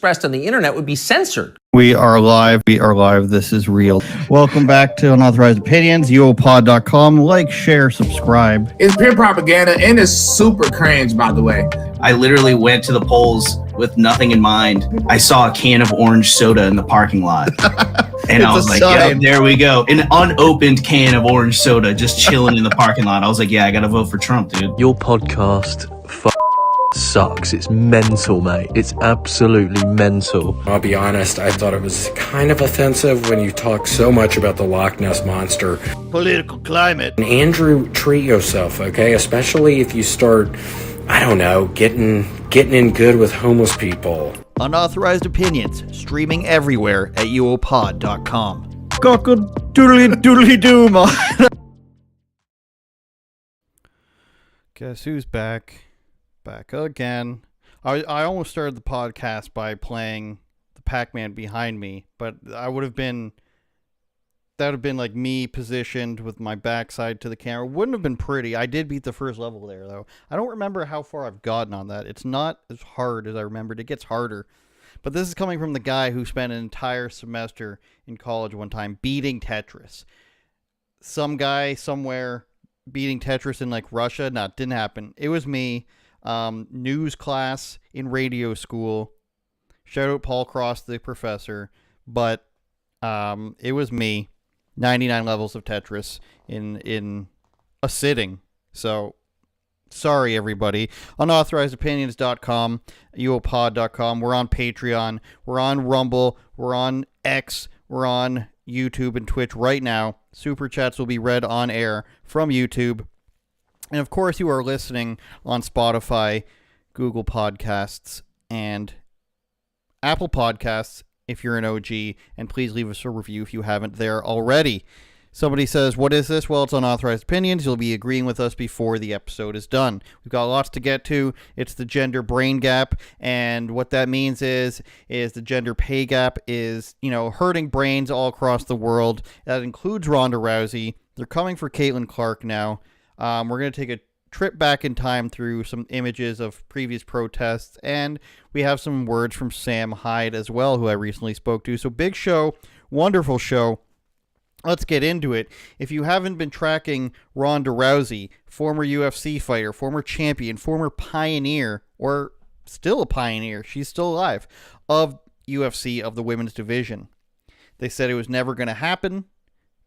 expressed on the internet would be censored. We are live. We are live. This is real. Welcome back to Unauthorized Opinions, UOPod.com. Like, share, subscribe. It's pure propaganda and it's super cringe, by the way. I literally went to the polls with nothing in mind. I saw a can of orange soda in the parking lot. And I was like, yeah, there we go. An unopened can of orange soda just chilling in the parking lot. I was like, yeah, I got to vote for Trump, dude. Your podcast sucks. It's mental, mate. It's absolutely mental. I'll be honest, I thought it was kind of offensive when you talk so much about the Loch Ness Monster. Political climate. And Andrew, treat yourself, okay? Especially if you start, I don't know, getting in good with homeless people. Unauthorized Opinions, streaming everywhere at uopod.com. Cockle doodly doodly doo, man. Guess who's back? Back again. I almost started the podcast by playing the Pac-Man behind me, but that would have been like me positioned with my backside to the camera. Wouldn't have been pretty. I did beat the first level there, though. I don't remember how far I've gotten on that. It's not as hard as I remembered. It gets harder. But this is coming from the guy who spent an entire semester in college one time beating Tetris. Some guy somewhere beating Tetris in like Russia. No, it didn't happen. It was me. News class in radio school. Shout out Paul Cross, the professor. But it was me. 99 levels of Tetris in a sitting. So, sorry, everybody. UnauthorizedOpinions.com, uopod.com. We're on Patreon. We're on Rumble. We're on X. We're on YouTube and Twitch right now. Super chats will be read on air from YouTube. And, of course, you are listening on Spotify, Google Podcasts, and Apple Podcasts if you're an OG. And please leave us a review if you haven't there already. Somebody says, what is this? Well, it's Unauthorized Opinions. You'll be agreeing with us before the episode is done. We've got lots to get to. It's the gender brain gap. And what that means is the gender pay gap is, hurting brains all across the world. That includes Ronda Rousey. They're coming for Caitlin Clark now. We're going to take a trip back in time through some images of previous protests, and we have some words from Sam Hyde as well, who I recently spoke to. So big show, wonderful show. Let's get into it. If you haven't been tracking Ronda Rousey, former UFC fighter, former champion, former pioneer, or still a pioneer, she's still alive, of UFC, of the women's division. They said it was never going to happen.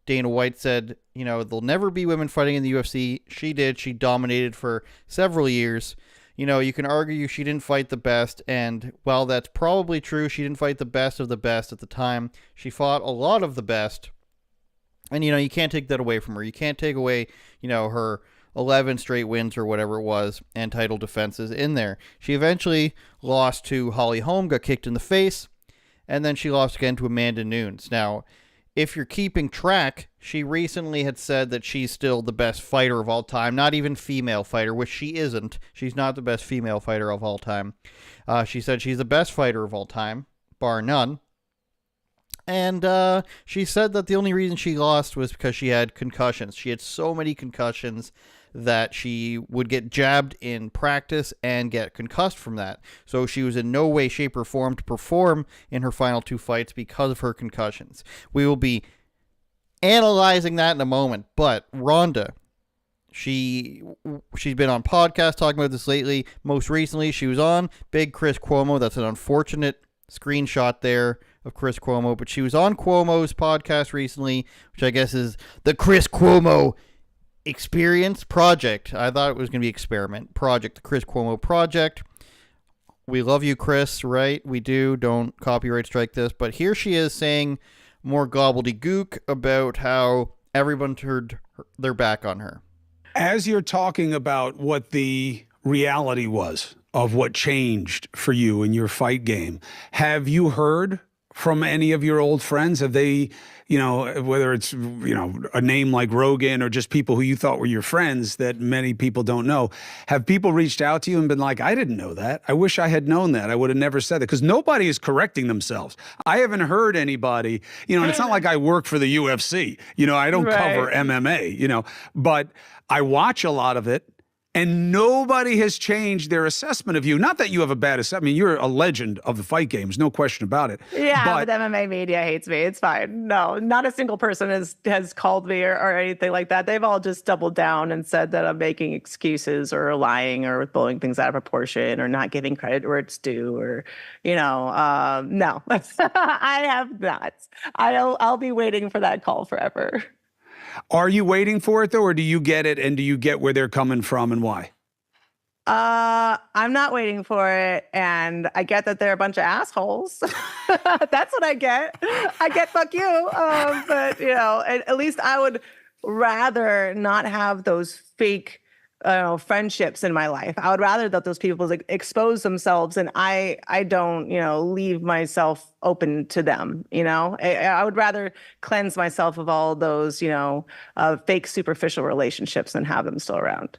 Dana White said, there'll never be women fighting in the UFC. She did. She dominated for several years. You can argue she didn't fight the best, and while that's probably true, she didn't fight the best of the best at the time. She fought a lot of the best, and, you can't take that away from her. You can't take away, her 11 straight wins or whatever it was, and title defenses in there. She eventually lost to Holly Holm, got kicked in the face, and then she lost again to Amanda Nunes. Now, if you're keeping track, she recently had said that she's still the best fighter of all time, not even female fighter, which she isn't. She's not the best female fighter of all time. She said she's the best fighter of all time, bar none. And she said that the only reason she lost was because she had concussions. She had so many concussions that she would get jabbed in practice and get concussed from that. So she was in no way, shape, or form to perform in her final two fights because of her concussions. We will be analyzing that in a moment. But Ronda, she's been on podcasts talking about this lately. Most recently, she was on Big Chris Cuomo. That's an unfortunate screenshot there of Chris Cuomo. But she was on Cuomo's podcast recently, which I guess is the Chris Cuomo Experience Project. I thought it was going to be Experiment Project, the Chris Cuomo Project. We love you, Chris, right? We do. Don't copyright strike this. But here she is saying more gobbledygook about how everyone turned their back on her. As you're talking about what the reality was of what changed for you in your fight game, have you heard from any of your old friends? Have they, whether it's, a name like Rogan or just people who you thought were your friends that many people don't know, have people reached out to you and been like, I didn't know that. I wish I had known that. I would have never said that. Because nobody is correcting themselves. I haven't heard anybody, and it's not like I work for the UFC. I don't cover MMA, but I watch a lot of it. And nobody has changed their assessment of you. Not that you have a bad assessment. I mean, you're a legend of the fight games, no question about it. Yeah, but MMA media hates me. It's fine. No, not a single person has called me or anything like that. They've all just doubled down and said that I'm making excuses or lying or blowing things out of proportion or not giving credit where it's due or, no, I have not. I'll be waiting for that call forever. Are you waiting for it, though, or do you get it, and do you get where they're coming from and why? I'm not waiting for it, and I get that they're a bunch of assholes. That's what I get. I get fuck you. But, at least I would rather not have those fake friendships in my life. I would rather that those people expose themselves and I don't, leave myself open to them, I would rather cleanse myself of all those, fake superficial relationships than have them still around.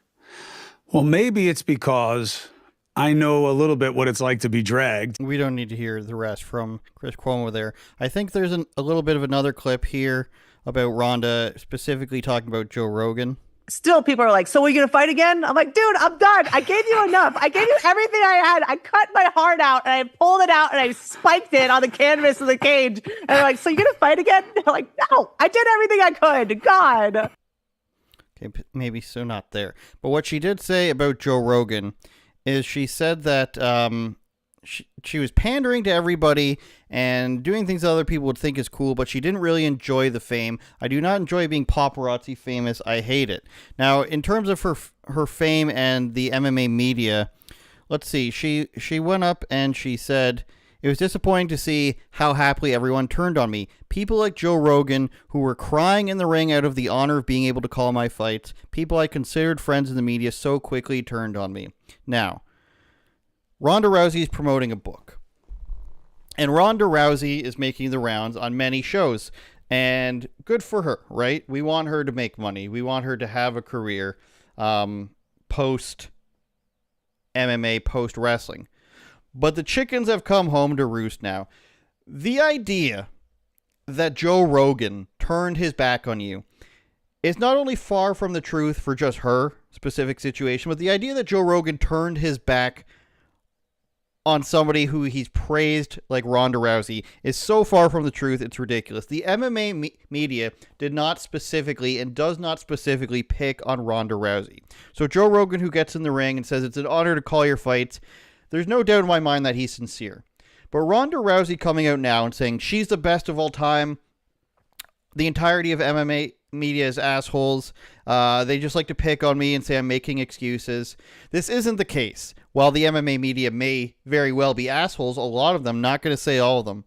Well, maybe it's because I know a little bit what it's like to be dragged. We don't need to hear the rest from Chris Cuomo there. I think there's a little bit of another clip here about Ronda, specifically talking about Joe Rogan. Still, people are like, so are you going to fight again? I'm like, dude, I'm done. I gave you enough. I gave you everything I had. I cut my heart out and I pulled it out and I spiked it on the canvas of the cage. And they're like, so you're going to fight again? They're like, no, I did everything I could. God. Okay, maybe so not there. But what she did say about Joe Rogan is she said that she was pandering to everybody and doing things that other people would think is cool, but she didn't really enjoy the fame. I do not enjoy being paparazzi famous. I hate it. Now, in terms of her fame and the MMA media, let's see. She went up and she said, it was disappointing to see how happily everyone turned on me. People like Joe Rogan, who were crying in the ring out of the honor of being able to call my fights, people I considered friends in the media, so quickly turned on me. Now, Ronda Rousey is promoting a book. And Ronda Rousey is making the rounds on many shows. And good for her, right? We want her to make money. We want her to have a career post MMA, post wrestling. But the chickens have come home to roost now. The idea that Joe Rogan turned his back on you is not only far from the truth for just her specific situation, but the idea that Joe Rogan turned his back on somebody who he's praised like Ronda Rousey is so far from the truth, it's ridiculous. The MMA media did not specifically and does not specifically pick on Ronda Rousey. So Joe Rogan, who gets in the ring and says it's an honor to call your fights, there's no doubt in my mind that he's sincere. But Ronda Rousey coming out now and saying she's the best of all time, the entirety of MMA media is assholes, they just like to pick on me and say I'm making excuses. This isn't the case. While the MMA media may very well be assholes, a lot of them, not going to say all of them,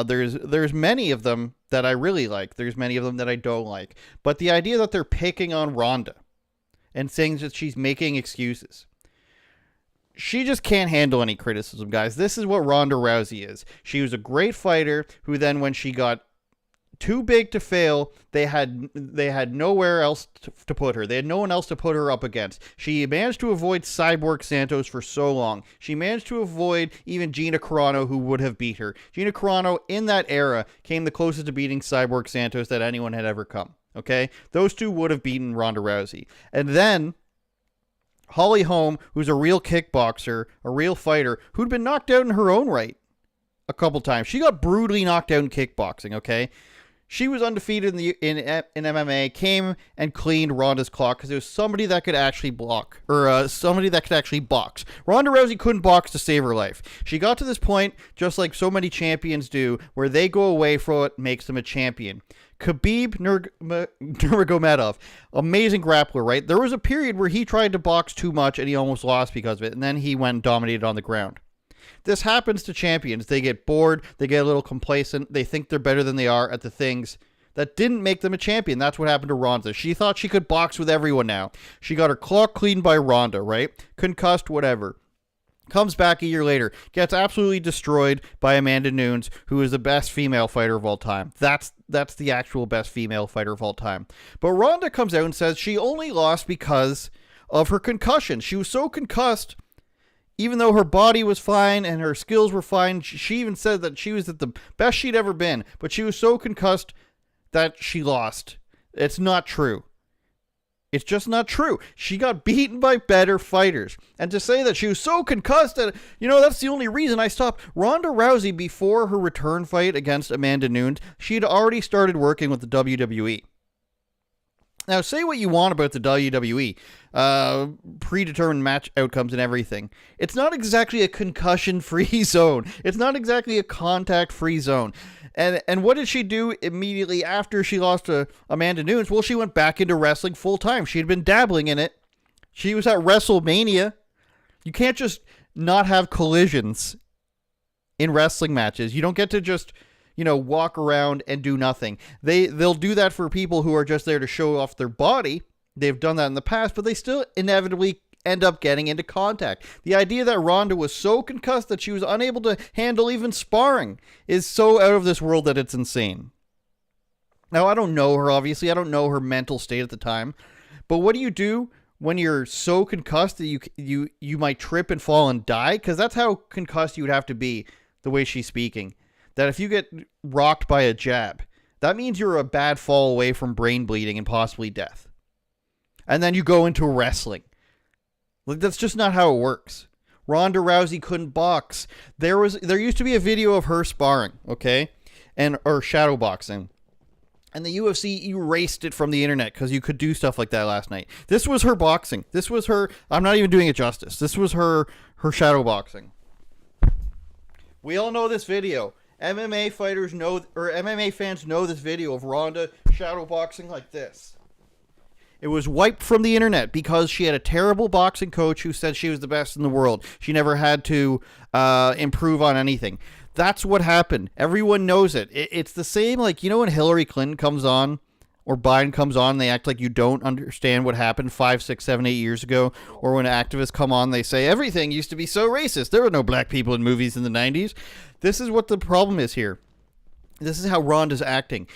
there's many of them that I really like. There's many of them that I don't like. But the idea that they're picking on Ronda and saying that she's making excuses, she just can't handle any criticism, guys. This is what Ronda Rousey is. She was a great fighter who then, when she got too big to fail, they had nowhere else to put her. They had no one else to put her up against. She managed to avoid Cyborg Santos for so long. She managed to avoid even Gina Carano, who would have beat her. Gina Carano, in that era, came the closest to beating Cyborg Santos that anyone had ever come. Okay? Those two would have beaten Ronda Rousey. And then Holly Holm, who's a real kickboxer, a real fighter, who'd been knocked out in her own right a couple times. She got brutally knocked out in kickboxing, okay? She was undefeated in MMA, came and cleaned Ronda's clock because there was somebody that could actually block, or somebody that could actually box. Ronda Rousey couldn't box to save her life. She got to this point, just like so many champions do, where they go away from what makes them a champion. Khabib Nurmagomedov, amazing grappler, right? There was a period where he tried to box too much and he almost lost because of it, and then he went and dominated on the ground. This happens to champions. They get bored, they get a little complacent, they think they're better than they are at the things that didn't make them a champion. That's what happened to Ronda. She thought she could box with everyone now. She got her clock cleaned by Ronda, right? Concussed, whatever. Comes back a year later, gets absolutely destroyed by Amanda Nunes, who is the best female fighter of all time. That's the actual best female fighter of all time. But Ronda comes out and says she only lost because of her concussion. She was so concussed, even though her body was fine and her skills were fine. She even said that she was at the best she'd ever been, but she was so concussed that she lost. It's not true. It's just not true. She got beaten by better fighters. And to say that she was so concussed that, that's the only reason I stopped. Ronda Rousey, before her return fight against Amanda Nunes, she had already started working with the WWE. Now, say what you want about the WWE, predetermined match outcomes and everything. It's not exactly a concussion-free zone. It's not exactly a contact-free zone. And what did she do immediately after she lost to Amanda Nunes? Well, she went back into wrestling full-time. She had been dabbling in it. She was at WrestleMania. You can't just not have collisions in wrestling matches. You don't get to just, walk around and do nothing. They'll do that for people who are just there to show off their body. They've done that in the past, but they still inevitably end up getting into contact. The idea that Ronda was so concussed that she was unable to handle even sparring is so out of this world that it's insane. Now, I don't know her, obviously. I don't know her mental state at the time. But what do you do when you're so concussed that you might trip and fall and die? Because that's how concussed you would have to be, the way she's speaking. That if you get rocked by a jab, that means you're a bad fall away from brain bleeding and possibly death. And then you go into wrestling. Like, that's just not how it works. Ronda Rousey couldn't box. There used to be a video of her sparring, okay? Or shadow boxing. And the UFC erased it from the internet because you could do stuff like that last night. This was her boxing. This was her, I'm not even doing it justice. This was her shadow boxing. We all know this video. MMA fighters know, or MMA fans know this video of Ronda shadow boxing like this. It was wiped from the internet because she had a terrible boxing coach who said she was the best in the world. She never had to improve on anything. That's what happened. Everyone knows it. It's the same, like, when Hillary Clinton comes on or Biden comes on, they act like you don't understand what happened 5, 6, 7, 8 years ago. Or when activists come on, they say everything used to be so racist. There were no black people in movies in the 90s. This is what the problem is here. This is how Ronda's acting.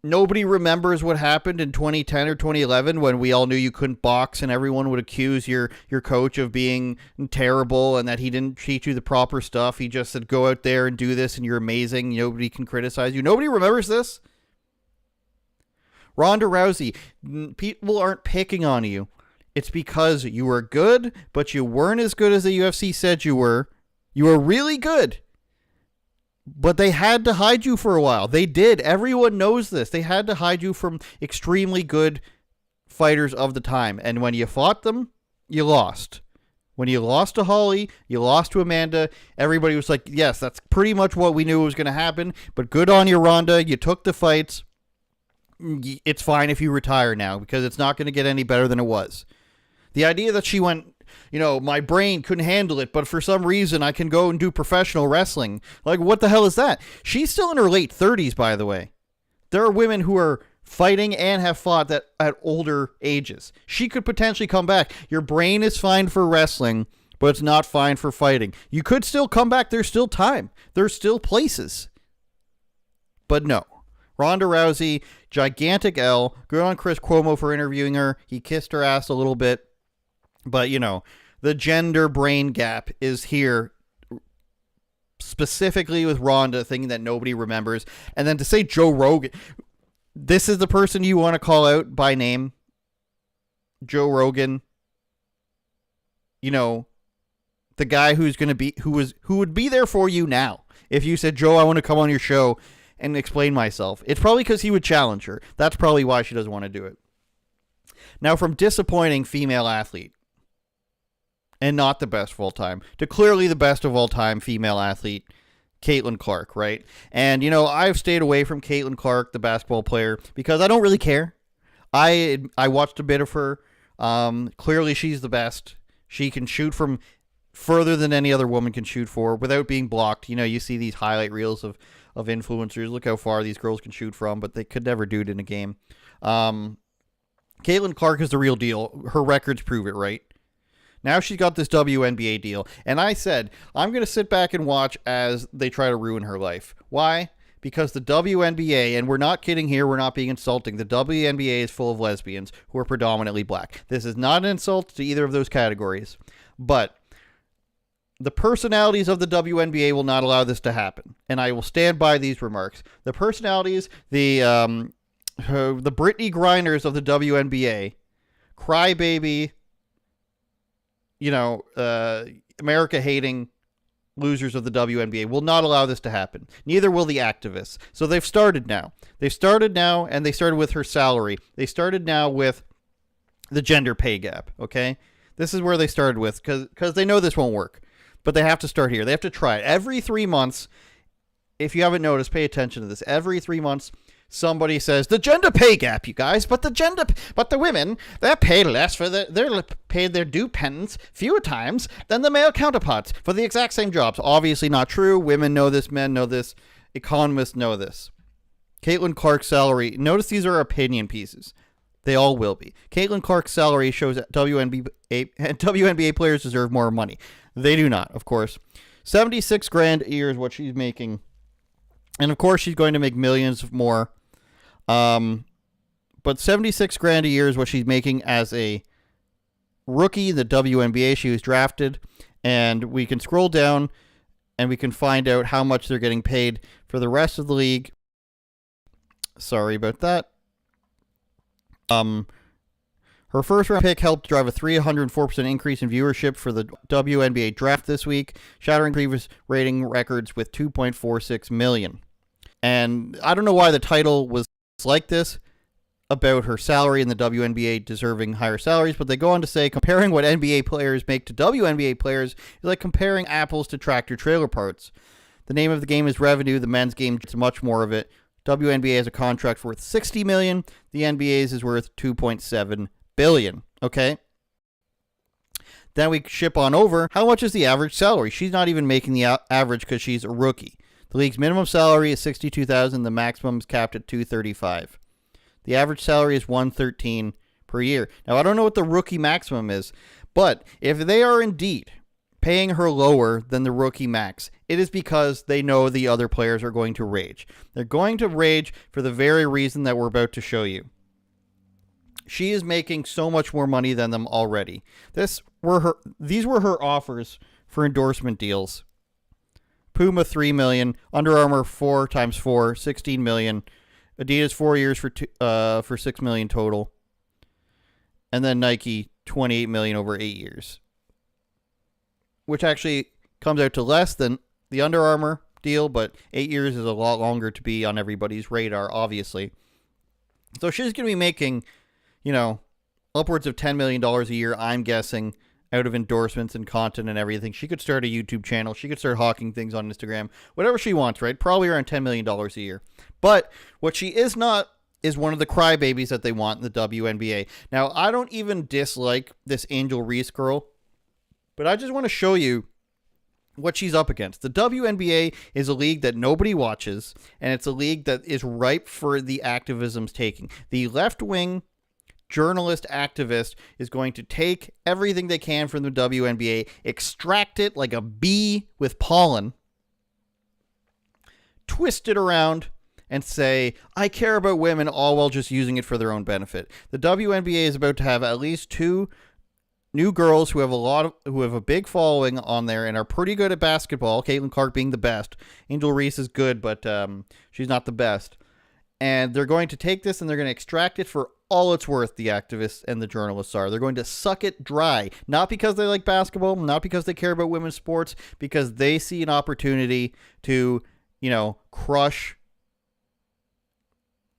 Nobody remembers what happened in 2010 or 2011 when we all knew you couldn't box and everyone would accuse your coach of being terrible and that he didn't teach you the proper stuff. He just said, go out there and do this and you're amazing. Nobody can criticize you. Nobody remembers this. Ronda Rousey, people aren't picking on you. It's because you were good, but you weren't as good as the UFC said you were. You were really good. But they had to hide you for a while. They did. Everyone knows this. They had to hide you from extremely good fighters of the time. And when you fought them, you lost. When you lost to Holly, you lost to Amanda. Everybody was like, yes, that's pretty much what we knew was going to happen. But good on you, Ronda. You took the fights. It's fine if you retire now because it's not going to get any better than it was. The idea that she went, my brain couldn't handle it, but for some reason I can go and do professional wrestling. Like, what the hell is that? She's still in her late 30s, by the way. There are women who are fighting and have fought that at older ages. She could potentially come back. Your brain is fine for wrestling, but it's not fine for fighting. You could still come back. There's still time. There's still places. But no. Ronda Rousey, gigantic L. Good on Chris Cuomo for interviewing her. He kissed her ass a little bit. But, the gender brain gap is here specifically with Ronda, thinking that nobody remembers. And then to say Joe Rogan, this is the person you want to call out by name. Joe Rogan, the guy who's going to be, who would be there for you now. If you said, Joe, I want to come on your show and explain myself. It's probably because he would challenge her. That's probably why she doesn't want to do it. Now, from disappointing female athlete, and not the best of all time, to clearly the best of all time female athlete, Caitlin Clark, right? And, I've stayed away from Caitlin Clark, the basketball player, because I don't really care. I watched a bit of her. Clearly, she's the best. She can shoot from further than any other woman can shoot for without being blocked. You see these highlight reels of influencers. Look how far these girls can shoot from, but they could never do it in a game. Caitlin Clark is the real deal. Her records prove it, right? Now she's got this WNBA deal. And I said, I'm going to sit back and watch as they try to ruin her life. Why? Because the WNBA, and we're not kidding here, we're not being insulting, the WNBA is full of lesbians who are predominantly black. This is not an insult to either of those categories. But the personalities of the WNBA will not allow this to happen. And I will stand by these remarks. The personalities, the Brittany Grinders of the WNBA crybaby, America hating losers of the WNBA will not allow this to happen. Neither will the activists. So they've started now. And they started with her salary. They started now with the gender pay gap, okay? This is where they started with, because they know this won't work. But they have to start here. They have to try it. Every 3 months, if you haven't noticed, pay attention to this. Every 3 months, somebody says, the gender pay gap, you guys, but the women, they're paid less they're paid their due penance fewer times than the male counterparts for the exact same jobs. Obviously not true. Women know this, men know this, economists know this. Caitlin Clark's salary, notice these are opinion pieces. They all will be. Caitlin Clark's salary shows that WNBA players deserve more money. They do not, of course. $76,000 a year is what she's making. And of course she's going to make millions more. But $76,000 a year is what she's making as a rookie in the WNBA. She was drafted, and we can scroll down and we can find out how much they're getting paid for the rest of the league. Sorry about that. Her first round pick helped drive a 304% increase in viewership for the WNBA draft this week, shattering previous rating records with 2.46 million. And I don't know why the title was like this about her salary in the WNBA deserving higher salaries, but they go on to say comparing what NBA players make to WNBA players is like comparing apples to tractor trailer parts. The name of the game is revenue. The men's game gets much more of it. WNBA has a contract worth $60 million. The NBA's is worth $2.7 billion. Okay. Then we ship on over. How much is the average salary? She's not even making the average because she's a rookie. The league's minimum salary is $62,000. The maximum is capped at $235,000. The average salary is $113,000 per year. Now I don't know what the rookie maximum is, but if they are indeed paying her lower than the rookie max, it is because they know the other players are going to rage. They're going to rage for the very reason that we're about to show you. She is making so much more money than them already. These were her offers for endorsement deals. Puma $3 million, Under Armour 4 times 4, $16 million, Adidas 4 years for $6 million total, and then Nike $28 million over 8 years. Which actually comes out to less than the Under Armour deal, but 8 years is a lot longer to be on everybody's radar, obviously. So she's going to be making, upwards of $10 million a year, I'm guessing, out of endorsements and content and everything. She could start a YouTube channel. She could start hawking things on Instagram. Whatever she wants, right? Probably around $10 million a year. But what she is not is one of the crybabies that they want in the WNBA. Now, I don't even dislike this Angel Reese girl, but I just want to show you what she's up against. The WNBA is a league that nobody watches, and it's a league that is ripe for the activism's taking. The left-wing journalist activist is going to take everything they can from the WNBA, extract it like a bee with pollen, twist it around, and say, I care about women, all while just using it for their own benefit. The WNBA is about to have at least 2 new girls who have a big following on there and are pretty good at basketball. Caitlin Clark being the best. Angel Reese is good, but she's not the best. And they're going to take this and they're going to extract it for all it's worth, the activists and the journalists are. They're going to suck it dry. Not because they like basketball, not because they care about women's sports, because they see an opportunity to, crush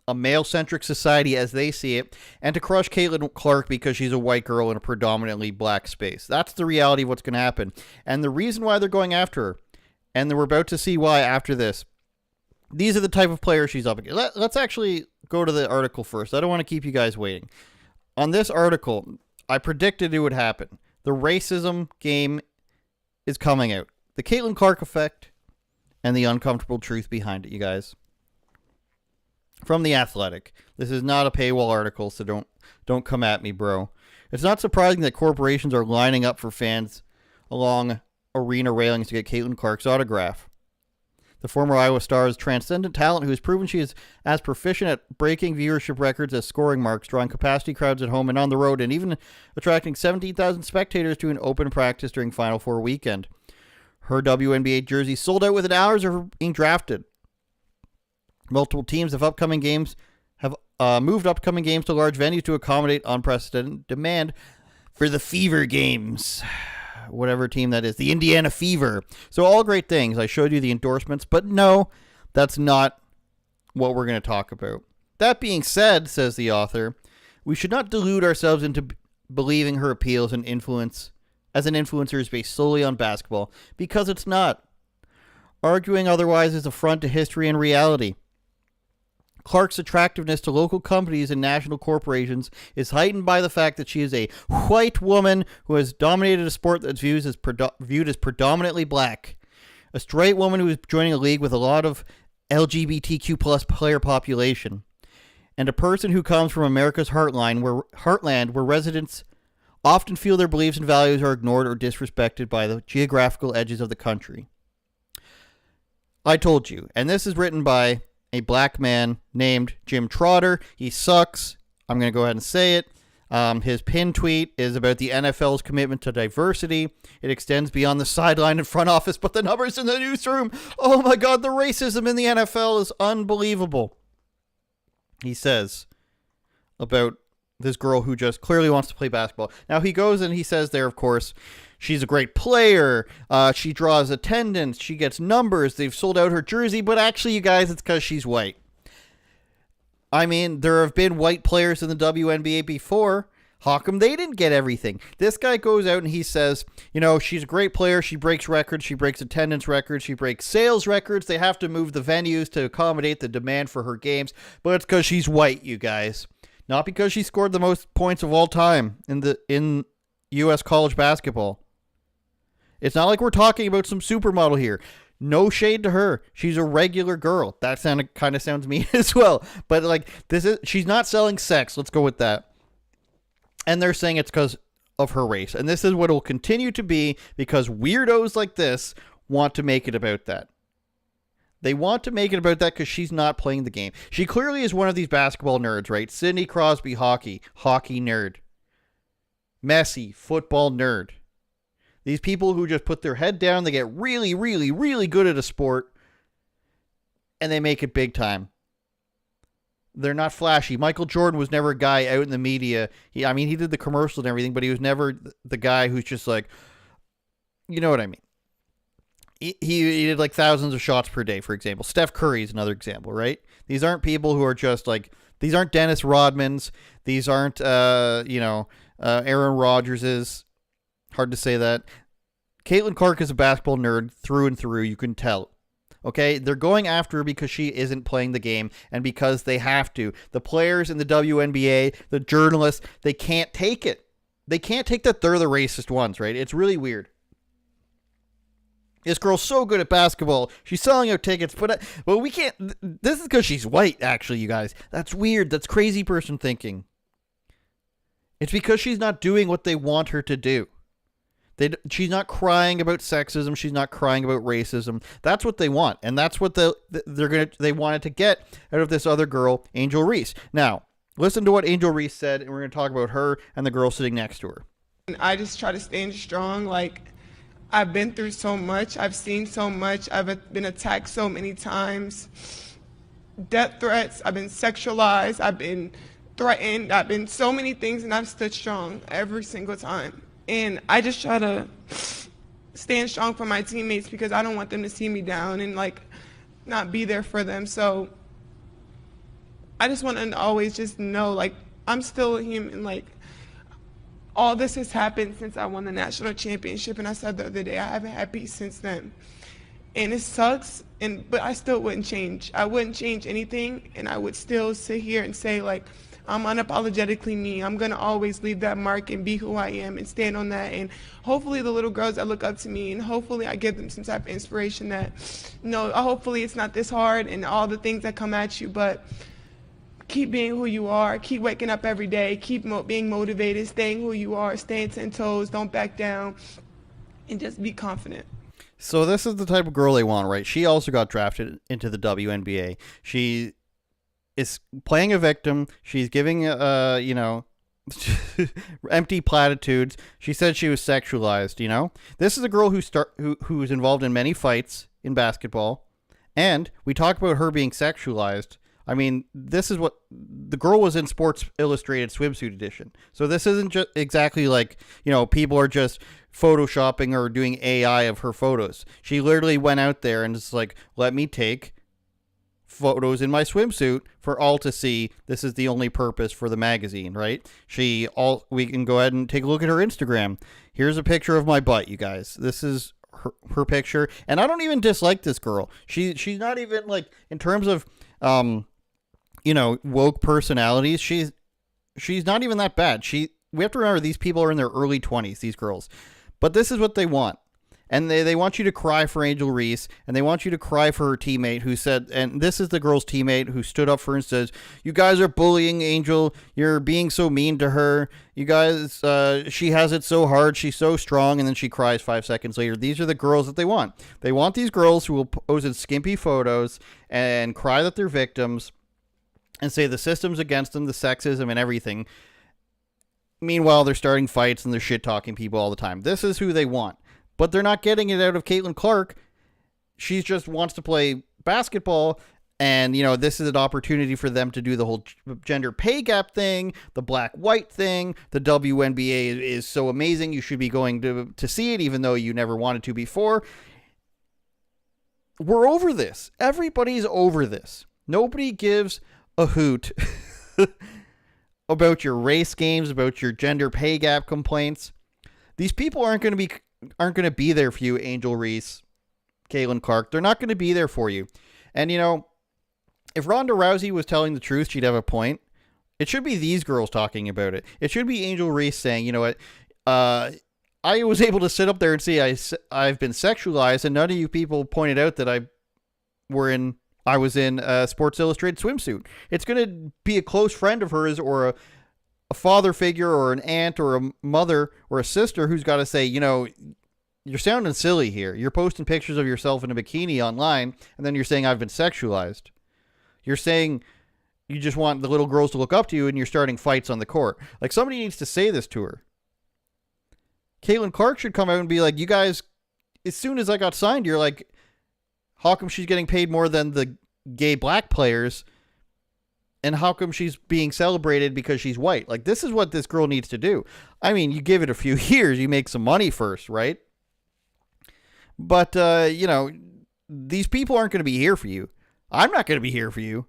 a male-centric society as they see it, and to crush Caitlin Clark because she's a white girl in a predominantly black space. That's the reality of what's going to happen. And the reason why they're going after her, and we're about to see why after this, these are the type of players she's up against. Let's actually go to the article first. I don't want to keep you guys waiting. On this article, I predicted it would happen. The racism game is coming out. The Caitlin Clark effect and the uncomfortable truth behind it, you guys. From The Athletic. This is not a paywall article, so don't come at me, bro. It's not surprising that corporations are lining up for fans along arena railings to get Caitlin Clark's autograph. The former Iowa Star's transcendent talent, who has proven she is as proficient at breaking viewership records as scoring marks, drawing capacity crowds at home and on the road, and even attracting 17,000 spectators to an open practice during Final Four weekend. Her WNBA jersey sold out within hours of her being drafted. Multiple teams of upcoming games have moved upcoming games to large venues to accommodate unprecedented demand for the Fever Games. Whatever team that is, the Indiana Fever. So all great things. I showed you the endorsements, but no, that's not what we're going to talk about. That being said, says the author, we should not delude ourselves into believing her appeals and influence as an influencer is based solely on basketball, because it's not. Arguing otherwise is affront to history and reality. Clark's attractiveness to local companies and national corporations is heightened by the fact that she is a white woman who has dominated a sport that's viewed as predominantly black. A straight woman who is joining a league with a lot of LGBTQ plus player population. And a person who comes from America's heartland where residents often feel their beliefs and values are ignored or disrespected by the geographical edges of the country. I told you. And this is written by a black man named Jim Trotter. He sucks. I'm going to go ahead and say it. His pinned tweet is about the NFL's commitment to diversity. It extends beyond the sideline and front office, but the numbers in the newsroom. Oh my God, the racism in the NFL is unbelievable. He says about this girl who just clearly wants to play basketball. Now he goes and he says there, of course, she's a great player. She draws attendance. She gets numbers. They've sold out her jersey. But actually, you guys, it's because she's white. I mean, there have been white players in the WNBA before. How come they didn't get everything? This guy goes out and he says, you know, she's a great player. She breaks records. She breaks attendance records. She breaks sales records. They have to move the venues to accommodate the demand for her games. But it's because she's white, you guys. Not because she scored the most points of all time in U.S. college basketball. It's not like we're talking about some supermodel here. No shade to her. She's a regular girl. That kind of sounds mean as well. But like she's not selling sex. Let's go with that. And they're saying it's because of her race. And this is what it will continue to be because weirdos like this want to make it about that. They want to make it about that because she's not playing the game. She clearly is one of these basketball nerds, right? Sidney Crosby, hockey nerd. Messi, football nerd. These people who just put their head down, they get really, really, really good at a sport, and they make it big time. They're not flashy. Michael Jordan was never a guy out in the media. He did the commercials and everything, but he was never the guy who's just like, you know what I mean? He did like thousands of shots per day, for example. Steph Curry is another example, right? These aren't people who are just like, these aren't Dennis Rodmans. These aren't, Aaron Rodgerses. Hard to say that. Caitlin Clark is a basketball nerd through and through. You can tell. Okay? They're going after her because she isn't playing the game and because they have to. The players in the WNBA, the journalists, they can't take it. They can't take that they're the racist ones, right? It's really weird. This girl's so good at basketball. She's selling out tickets, but we can't. This is because she's white, actually, you guys. That's weird. That's crazy person thinking. It's because she's not doing what they want her to do. She's not crying about sexism. She's not crying about racism. That's what they want, and that's what they wanted to get out of this other girl, Angel Reese. Now, listen to what Angel Reese said, and we're going to talk about her and the girl sitting next to her. I just try to stand strong. Like, I've been through so much. I've seen so much. I've been attacked so many times. Death threats. I've been sexualized. I've been threatened. I've been so many things, and I've stood strong every single time. And I just try to stand strong for my teammates because I don't want them to see me down and, like, not be there for them. So I just want to always just know, like, I'm still a human. Like, all this has happened since I won the national championship, and I said the other day, I haven't had peace since then. And it sucks, but I still wouldn't change. I wouldn't change anything, and I would still sit here and say, like, I'm unapologetically me. I'm going to always leave that mark and be who I am and stand on that. And hopefully the little girls that look up to me, and hopefully I give them some type of inspiration that, hopefully it's not this hard and all the things that come at you, but keep being who you are, keep waking up every day, keep being motivated, staying who you are, staying 10 toes, don't back down, and just be confident. So this is the type of girl they want, right? She also got drafted into the WNBA. She is playing a victim. She's giving, empty platitudes. She said she was sexualized, This is a girl who's involved in many fights in basketball. And we talk about her being sexualized. I mean, this is what the girl was in Sports Illustrated swimsuit edition. So this isn't just exactly like, people are just photoshopping or doing AI of her photos. She literally went out there and it's like, let me take photos in my swimsuit for all to see. This is the only purpose for the magazine, right? We can go ahead and take a look at her Instagram. Here's a picture of my butt, you guys. This is her picture. And I don't even dislike this girl. She's not even like, in terms of woke personalities, she's not even that bad. We have to remember these people are in their early 20s, these girls. But this is what they want. And they want you to cry for Angel Reese, and they want you to cry for her teammate who said, and this is the girl's teammate who stood up for her and says, you guys are bullying Angel. You're being so mean to her. You guys, she has it so hard. She's so strong. And then she cries 5 seconds later. These are the girls that they want. They want these girls who will pose in skimpy photos and cry that they're victims and say the system's against them, the sexism and everything. Meanwhile, they're starting fights and they're shit-talking people all the time. This is who they want. But they're not getting it out of Caitlin Clark. She just wants to play basketball. And, this is an opportunity for them to do the whole gender pay gap thing, the black-white thing. The WNBA is so amazing. You should be going to see it, even though you never wanted to before. We're over this. Everybody's over this. Nobody gives a hoot about your race games, about your gender pay gap complaints. These people aren't going to be there for you, Angel Reese, Caitlin Clark. They're not going to be there for you. And, if Ronda Rousey was telling the truth, she'd have a point. It should be these girls talking about it. It should be Angel Reese saying, you know what, I was able to sit up there and say I've been sexualized, and none of you people pointed out that I was in a Sports Illustrated swimsuit. It's going to be a close friend of hers or a father figure or an aunt or a mother or a sister who's got to say, you're sounding silly here. You're posting pictures of yourself in a bikini online, and then you're saying I've been sexualized. You're saying you just want the little girls to look up to you, and you're starting fights on the court. Like, somebody needs to say this to her. Caitlin Clark should come out and be like, you guys, as soon as I got signed, you're like, how come she's getting paid more than the gay black players? And how come she's being celebrated because she's white? Like, this is what this girl needs to do. I mean, you give it a few years, you make some money first, right? But, these people aren't going to be here for you. I'm not going to be here for you.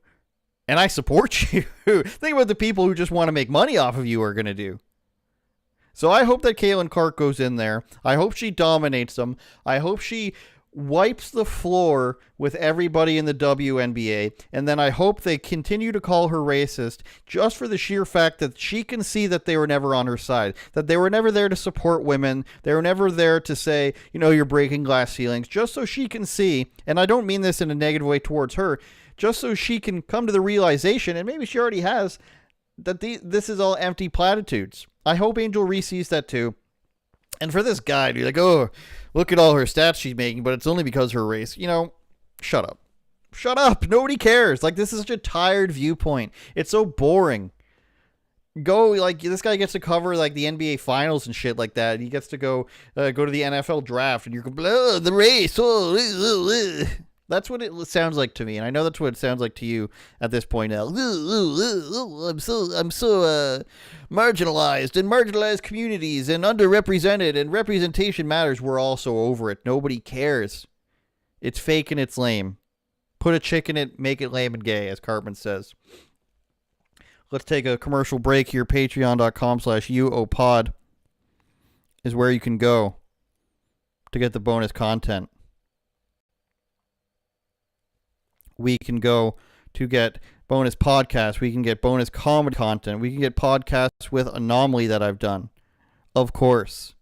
And I support you. Think about the people who just want to make money off of you are going to do. So I hope that Caitlin Clark goes in there. I hope she dominates them. I hope she wipes the floor with everybody in the WNBA, and then I hope they continue to call her racist just for the sheer fact that she can see that they were never on her side, that they were never there to support women, they were never there to say, you're breaking glass ceilings, just so she can see, and I don't mean this in a negative way towards her, just so she can come to the realization, and maybe she already has, that this is all empty platitudes. I hope Angel Reese sees that too. And for this guy to be like, oh, look at all her stats she's making, but it's only because of her race. Shut up. Shut up. Nobody cares. Like, this is such a tired viewpoint. It's so boring. This guy gets to cover, like, the NBA finals and shit like that. He gets to go to the NFL draft, and you're going, oh, the race. Oh. That's what it sounds like to me, and I know that's what it sounds like to you at this point now. I'm so marginalized, and marginalized communities, and underrepresented, and representation matters. We're all so over it. Nobody cares. It's fake and it's lame. Put a chick in it, make it lame and gay, as Cartman says. Let's take a commercial break here. Patreon.com/UOPod is where you can go to get the bonus content. We can go to get bonus podcasts. We can get bonus comedy content. We can get podcasts with Anomaly that I've done. Of course.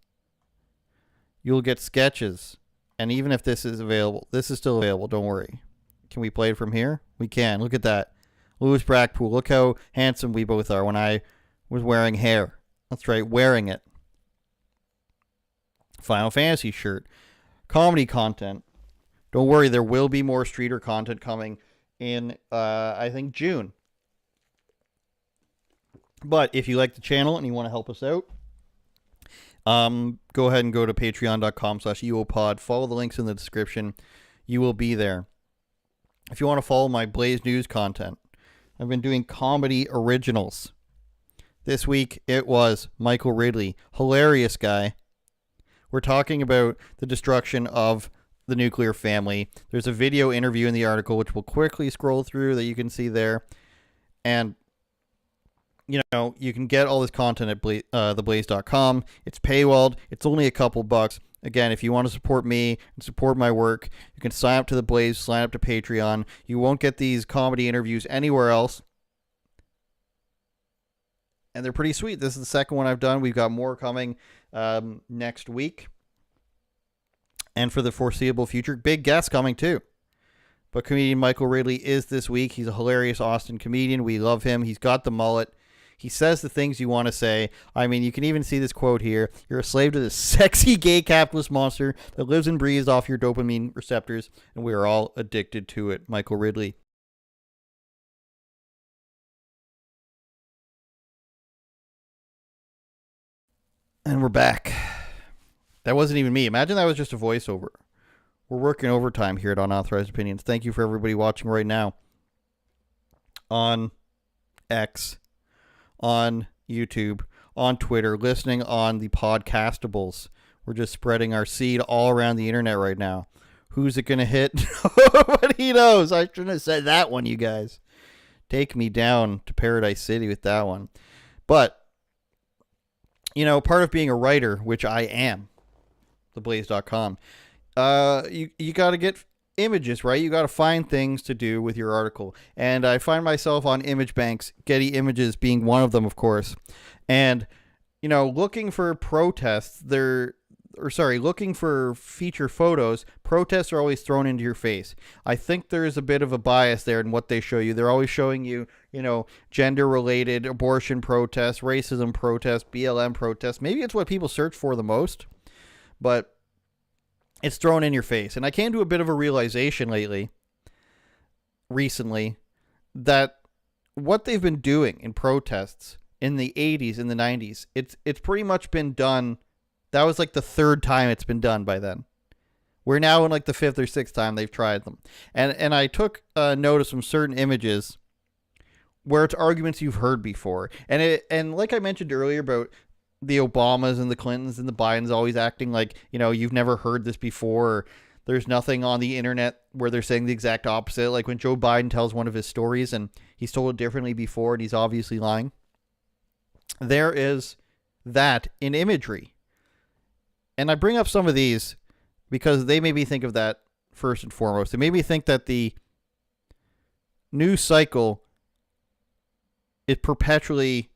You'll get sketches. And even if this is available, this is still available. Don't worry. Can we play it from here? We can. Look at that. Louis Brackpool. Look how handsome we both are when I was wearing hair. That's right, wearing it. Final Fantasy shirt. Comedy content. Don't worry, there will be more Streeter content coming in, I think, June. But if you like the channel and you want to help us out, go ahead and go to patreon.com/UOPod. Follow the links in the description. You will be there. If you want to follow my Blaze News content, I've been doing comedy originals. This week, it was Michael Ridley. Hilarious guy. We're talking about the destruction of the nuclear family. There's a video interview in the article, which we'll quickly scroll through that you can see there. And, you know, you can get all this content at theblaze.com. It's paywalled. It's only a couple bucks. Again, if you want to support me and support my work, you can sign up to The Blaze, sign up to Patreon. You won't get these comedy interviews anywhere else. And they're pretty sweet. This is the second one I've done. We've got more coming next week. And for the foreseeable future, big guests coming too. But comedian Michael Ridley is this week. He's a hilarious Austin comedian. We love him. He's got the mullet. He says the things you want to say. I mean, you can even see this quote here. You're a slave to this sexy gay capitalist monster that lives and breathes off your dopamine receptors, and we are all addicted to it. Michael Ridley. And we're back. That wasn't even me. Imagine that was just a voiceover. We're working overtime here at Unauthorized Opinions. Thank you for everybody watching right now. On X, on YouTube, on Twitter, listening on the podcastables. We're just spreading our seed all around the internet right now. Who's it going to hit? Nobody knows. I shouldn't have said that one, you guys. Take me down to Paradise City with that one. But, you know, part of being a writer, which I am, theblaze.com, you got to get images, right? You got to find things to do with your article. And I find myself on image banks, Getty Images being one of them, of course. And, you know, looking for protests, looking for feature photos, protests are always thrown into your face. I think there's a bit of a bias there in what they show you. They're always showing you, you know, gender-related abortion protests, racism protests, BLM protests. Maybe it's what people search for the most, but it's thrown in your face. And I came to a bit of a realization recently, that what they've been doing in protests in the 80s and the 90s, it's pretty much been done. That was like the third time it's been done by then. We're now in like the fifth or sixth time they've tried them. And I took notice from certain images where it's arguments you've heard before. And like I mentioned earlier about the Obamas and the Clintons and the Bidens always acting like, you know, you've never heard this before. Or there's nothing on the internet where they're saying the exact opposite. Like when Joe Biden tells one of his stories and he's told it differently before and he's obviously lying. There is that in imagery. And I bring up some of these because they made me think of that first and foremost. They made me think that the news cycle is perpetually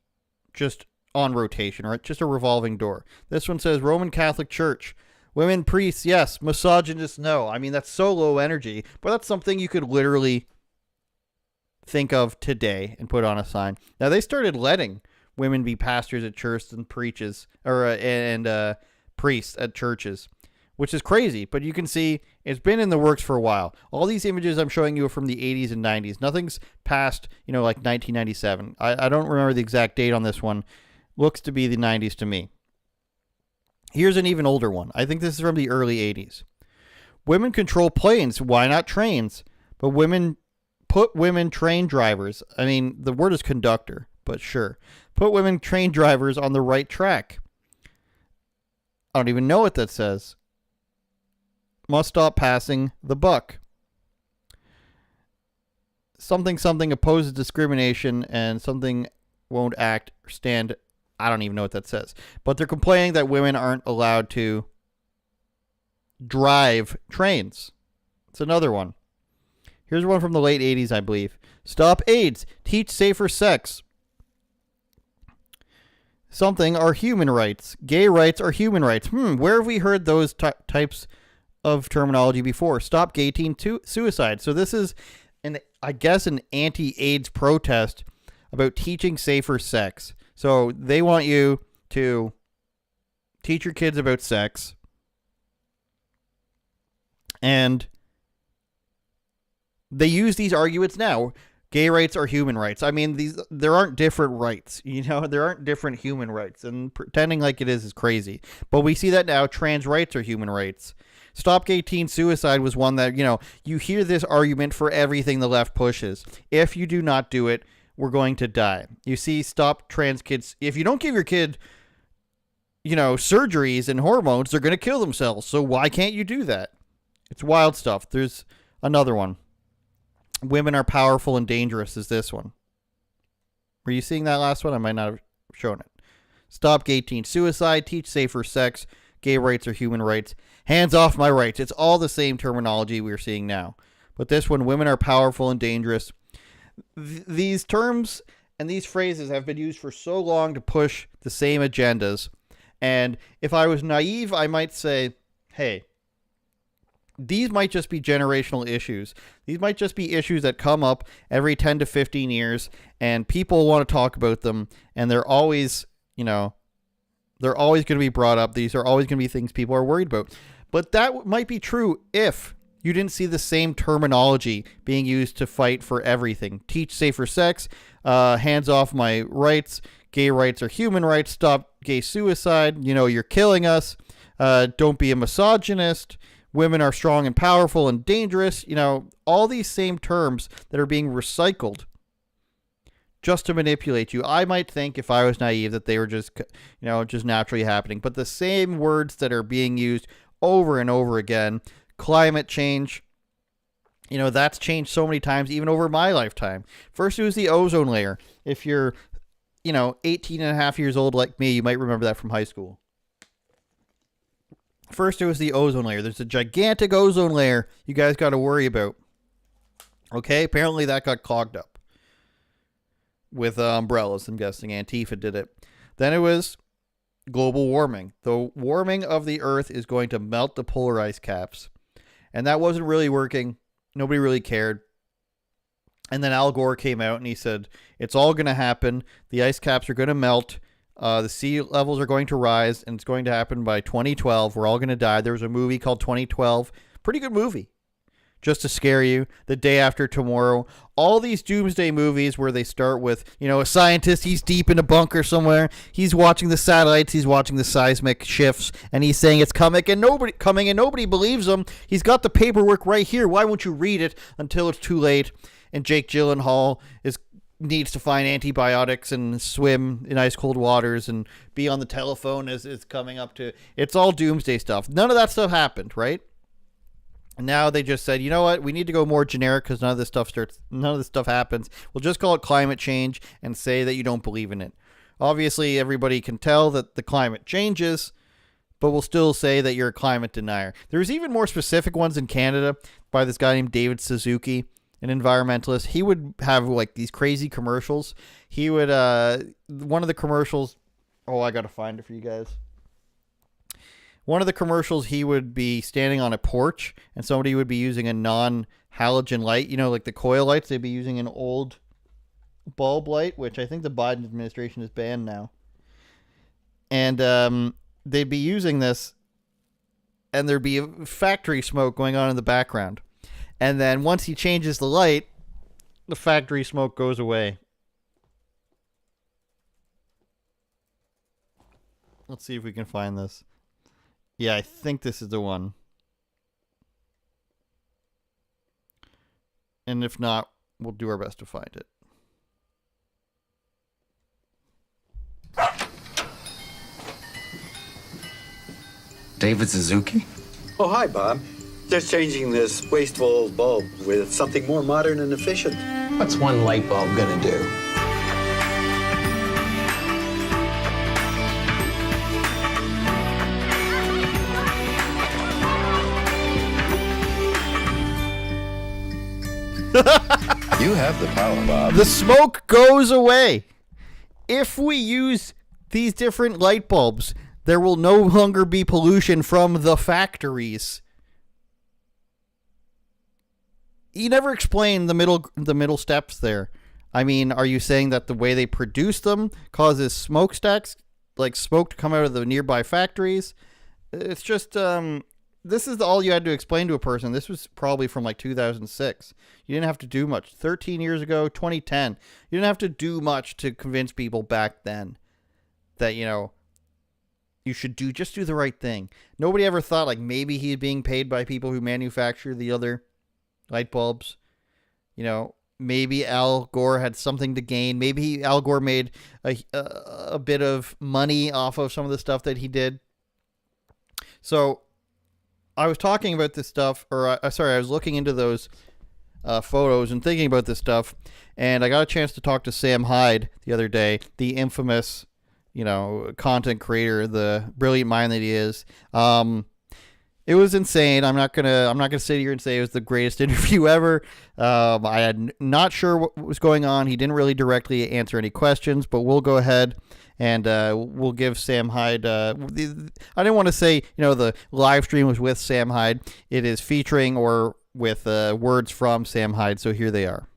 just on rotation, right? Just a revolving door. This one says Roman Catholic Church. Women priests, yes. Misogynists, no. I mean, that's so low energy, but that's something you could literally think of today and put on a sign. Now, they started letting women be pastors at churches and priests at churches, which is crazy, but you can see it's been in the works for a while. All these images I'm showing you are from the 80s and 90s. Nothing's past, you know, like 1997. I don't remember the exact date on this one. Looks to be the 90s to me. Here's an even older one. I think this is from the early 80s. Women control planes. Why not trains? But put women train drivers. I mean, the word is conductor, but sure. Put women train drivers on the right track. I don't even know what that says. Must stop passing the buck. Something opposes discrimination and something won't act or stand. I don't even know what that says. But they're complaining that women aren't allowed to drive trains. It's another one. Here's one from the late 80s, I believe. Stop AIDS. Teach safer sex. Something are human rights. Gay rights are human rights. Where have we heard those types of terminology before? Stop gay teen suicide. So this is, I guess, an anti-AIDS protest about teaching safer sex. So they want you to teach your kids about sex. And they use these arguments now. Gay rights are human rights. I mean, there aren't different rights. You know, there aren't different human rights. And pretending like it is crazy. But we see that now. Trans rights are human rights. Stop gay teen suicide was one that, you know, you hear this argument for everything the left pushes. If you do not do it, we're going to die. You see, stop trans kids. If you don't give your kid, surgeries and hormones, they're going to kill themselves. So why can't you do that? It's wild stuff. There's another one. Women are powerful and dangerous is this one. Were you seeing that last one? I might not have shown it. Stop gay teen suicide. Teach safer sex. Gay rights are human rights. Hands off my rights. It's all the same terminology we're seeing now. But this one, women are powerful and dangerous. These terms and these phrases have been used for so long to push the same agendas. And if I was naive, I might say, hey, these might just be generational issues. These might just be issues that come up every 10 to 15 years, and people want to talk about them, and they're always, they're always going to be brought up. These are always going to be things people are worried about. But that might be true if you didn't see the same terminology being used to fight for everything. Teach safer sex, hands off my rights, gay rights are human rights, stop gay suicide, you're killing us, don't be a misogynist, women are strong and powerful and dangerous, all these same terms that are being recycled just to manipulate you. I might think, if I was naive, that they were just naturally happening. But the same words that are being used over and over again, climate change, that's changed so many times, even over my lifetime. First, it was the ozone layer. If you're, 18 and a half years old like me, you might remember that from high school. First, it was the ozone layer. There's a gigantic ozone layer you guys got to worry about. Okay, apparently that got clogged up with umbrellas. I'm guessing Antifa did it. Then it was global warming. The warming of the earth is going to melt the polar ice caps. And that wasn't really working. Nobody really cared. And then Al Gore came out and he said, it's all going to happen. The ice caps are going to melt. The sea levels are going to rise, and it's going to happen by 2012. We're all going to die. There was a movie called 2012. Pretty good movie. Just to scare you. The Day After Tomorrow. All these doomsday movies where they start with, a scientist, he's deep in a bunker somewhere. He's watching the satellites. He's watching the seismic shifts, and he's saying it's coming, and nobody believes him. He's got the paperwork right here. Why won't you read it until it's too late? And Jake Gyllenhaal needs to find antibiotics and swim in ice cold waters and be on the telephone as it's coming up to. It's all doomsday stuff. None of that stuff happened, right? And now they just said, you know what? We need to go more generic because none of this stuff happens. We'll just call it climate change and say that you don't believe in it. Obviously, everybody can tell that the climate changes, but we'll still say that you're a climate denier. There's even more specific ones in Canada by this guy named David Suzuki, an environmentalist. He would have these crazy commercials. He would, one of the commercials, I got to find it for you guys. One of the commercials, he would be standing on a porch and somebody would be using a non-halogen light, like the coil lights. They'd be using an old bulb light, which I think the Biden administration has banned now. And they'd be using this and there'd be factory smoke going on in the background. And then once he changes the light, the factory smoke goes away. Let's see if we can find this. Yeah, I think this is the one. And if not, we'll do our best to find it. David Suzuki? Oh, hi, Bob. Just changing this wasteful old bulb with something more modern and efficient. What's one light bulb gonna do? You have the power, Bob. The smoke goes away. If we use these different light bulbs, there will no longer be pollution from the factories. You never explain the middle steps there. I mean, are you saying that the way they produce them causes smokestacks, like smoke to come out of the nearby factories? It's just, this is all you had to explain to a person. This was probably from 2006. You didn't have to do much. 13 years ago, 2010. You didn't have to do much to convince people back then that, you should just do the right thing. Nobody ever thought maybe he's being paid by people who manufacture the other light bulbs. maybe Al Gore had something to gain. Maybe Al Gore made a bit of money off of some of the stuff that he did. So I was talking about this stuff, I was looking into those photos and thinking about this stuff, and I got a chance to talk to Sam Hyde the other day, the infamous, content creator, the brilliant mind that he is. It was insane. I'm not gonna sit here and say it was the greatest interview ever. I had not sure what was going on. He didn't really directly answer any questions, but we'll go ahead and we'll give Sam Hyde. I didn't want to say the live stream was with Sam Hyde. It is featuring or with words from Sam Hyde. So here they are.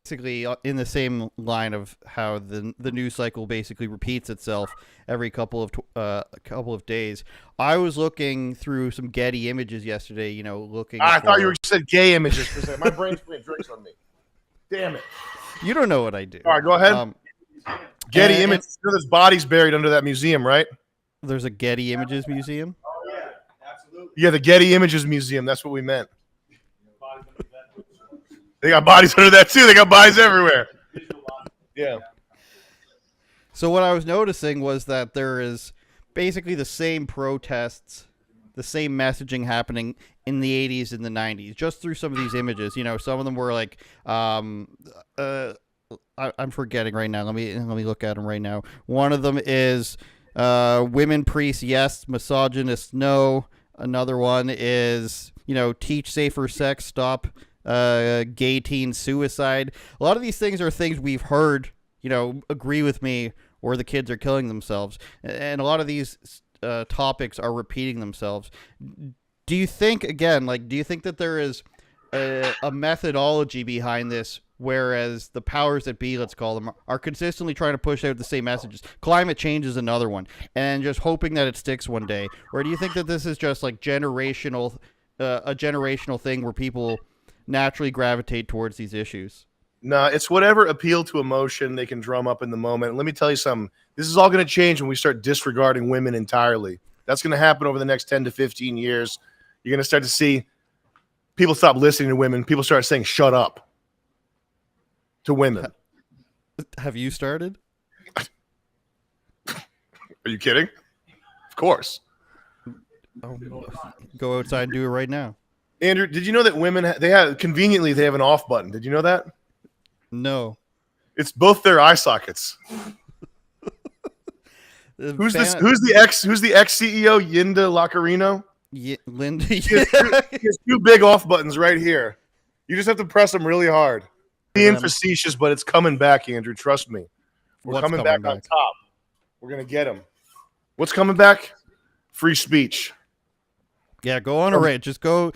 Basically, in the same line of how the news cycle basically repeats itself every couple of days. I was looking through some Getty images yesterday. Looking. I thought you said gay images for a second. My brain's playing tricks on me. Damn it! You don't know what I do. All right, go ahead. Getty images. There's bodies buried under that museum, right? There's a Getty Images museum. Oh yeah, absolutely. Yeah, the Getty Images Museum. That's what we meant. They got bodies under that too. They got bodies everywhere. Yeah. So what I was noticing was that there is basically the same protests, the same messaging happening in the 80s and the 90s, just through some of these images. Some of them were like, I'm forgetting right now. Let me look at them right now. One of them is women priests, yes. Misogynists, no. Another one is, teach safer sex, stop gay teen suicide. A lot of these things are things we've heard, agree with me, or the kids are killing themselves. And a lot of these topics are repeating themselves. Do you think, again, do you think that there is a methodology behind this, whereas the powers that be, let's call them, are consistently trying to push out the same messages? Climate change is another one, and just hoping that it sticks one day. Or do you think that this is just a generational thing where people naturally gravitate towards these issues? No, it's whatever appeal to emotion they can drum up in the moment. And let me tell you something. This is all going to change when we start disregarding women entirely. That's going to happen over the next 10 to 15 years. You're going to start to see people stop listening to women. People start saying, shut up to women. Have you started? Are you kidding? Of course. Go outside and do it right now. Andrew, did you know that women they have an off button? Did you know that? No. It's both their eye sockets. Who's the ex CEO? Yinda Lacarino? Linda. He has two big off buttons right here. You just have to press them really hard. Being facetious, but it's coming back, Andrew. Trust me. We're coming back on top. We're gonna get him. What's coming back? Free speech. Yeah, go on a rant. Just go.